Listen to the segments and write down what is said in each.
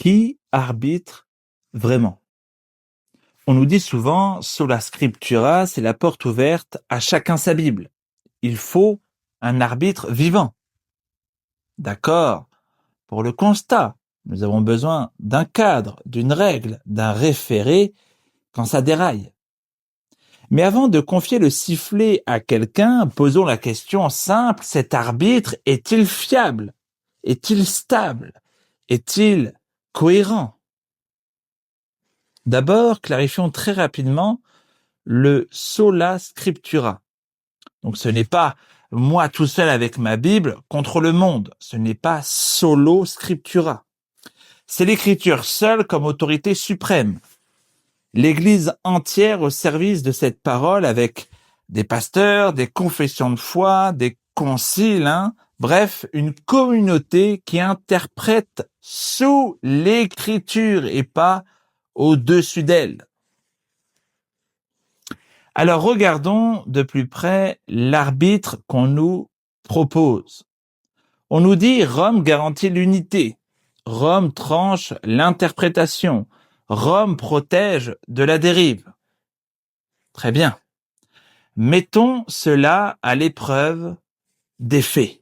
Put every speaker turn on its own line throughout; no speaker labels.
Qui arbitre vraiment? On nous dit souvent, sola scriptura, c'est la porte ouverte à chacun sa Bible. Il faut un arbitre vivant. D'accord. Pour le constat, nous avons besoin d'un cadre, d'une règle, d'un référé quand ça déraille. Mais avant de confier le sifflet à quelqu'un, posons la question simple, cet arbitre est-il fiable? Est-il stable? Est-il cohérent? D'abord, clarifions très rapidement le sola scriptura. Donc ce n'est pas moi tout seul avec ma Bible contre le monde. Ce n'est pas solo scriptura. C'est l'écriture seule comme autorité suprême. L'Église entière au service de cette parole avec des pasteurs, des confessions de foi, des conciles, bref, une communauté qui interprète sous l'écriture et pas au-dessus d'elle. Alors regardons de plus près l'arbitre qu'on nous propose. On nous dit Rome garantit l'unité, Rome tranche l'interprétation, Rome protège de la dérive. Très bien. Mettons cela à l'épreuve des faits.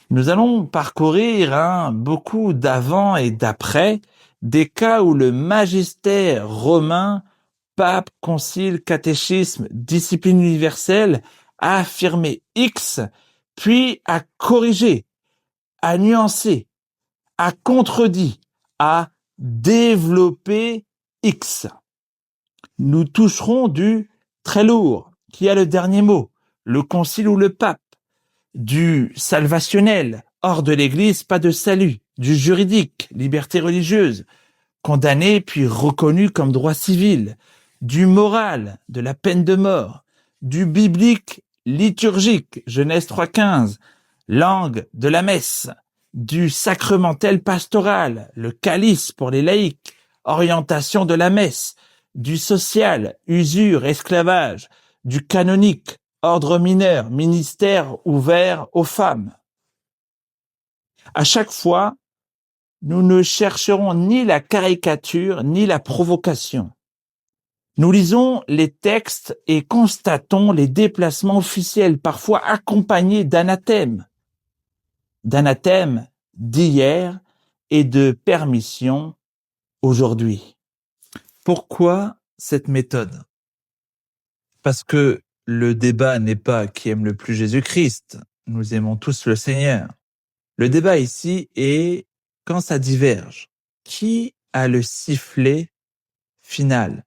Nous allons parcourir beaucoup d'avant et d'après des cas où le magistère romain, pape, concile, catéchisme, discipline universelle, a affirmé X, puis a corrigé, a nuancé, a contredit, a développé X. Nous toucherons du très lourd, qui a le dernier mot, le concile ou le pape, du salvationnel, hors de l'Église, pas de salut, du juridique, liberté religieuse, condamné puis reconnu comme droit civil, du moral, de la peine de mort, du biblique, liturgique, Genèse 3,15, langue de la messe, du sacramentel pastoral, le calice pour les laïcs, orientation de la messe, du social, usure, esclavage, du canonique, ordre mineur, ministère ouvert aux femmes. À chaque fois, nous ne chercherons ni la caricature ni la provocation. Nous lisons les textes et constatons les déplacements officiels, parfois accompagnés d'anathèmes d'hier et de permission aujourd'hui. Pourquoi cette méthode? Parce que le débat n'est pas qui aime le plus Jésus-Christ. Nous aimons tous le Seigneur. Le débat ici est quand ça diverge. Qui a le sifflet final?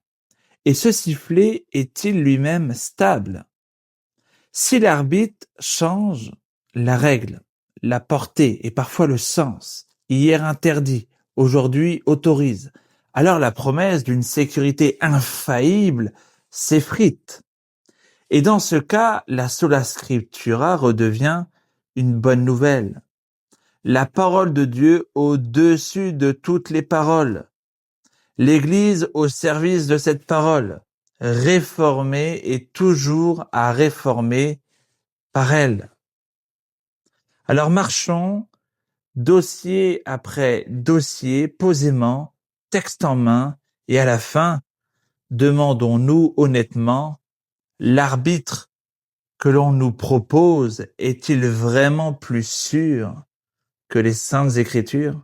Et ce sifflet est-il lui-même stable? Si l'arbitre change la règle, la portée et parfois le sens, hier interdit, aujourd'hui autorise, alors la promesse d'une sécurité infaillible s'effrite. Et dans ce cas, la sola scriptura redevient une bonne nouvelle. La parole de Dieu au-dessus de toutes les paroles. L'Église au service de cette parole, réformée et toujours à réformer par elle. Alors marchons, dossier après dossier, posément, texte en main, et à la fin, demandons-nous honnêtement, l'arbitre que l'on nous propose est-il vraiment plus sûr que les Saintes Écritures?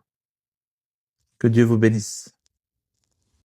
Que Dieu vous bénisse.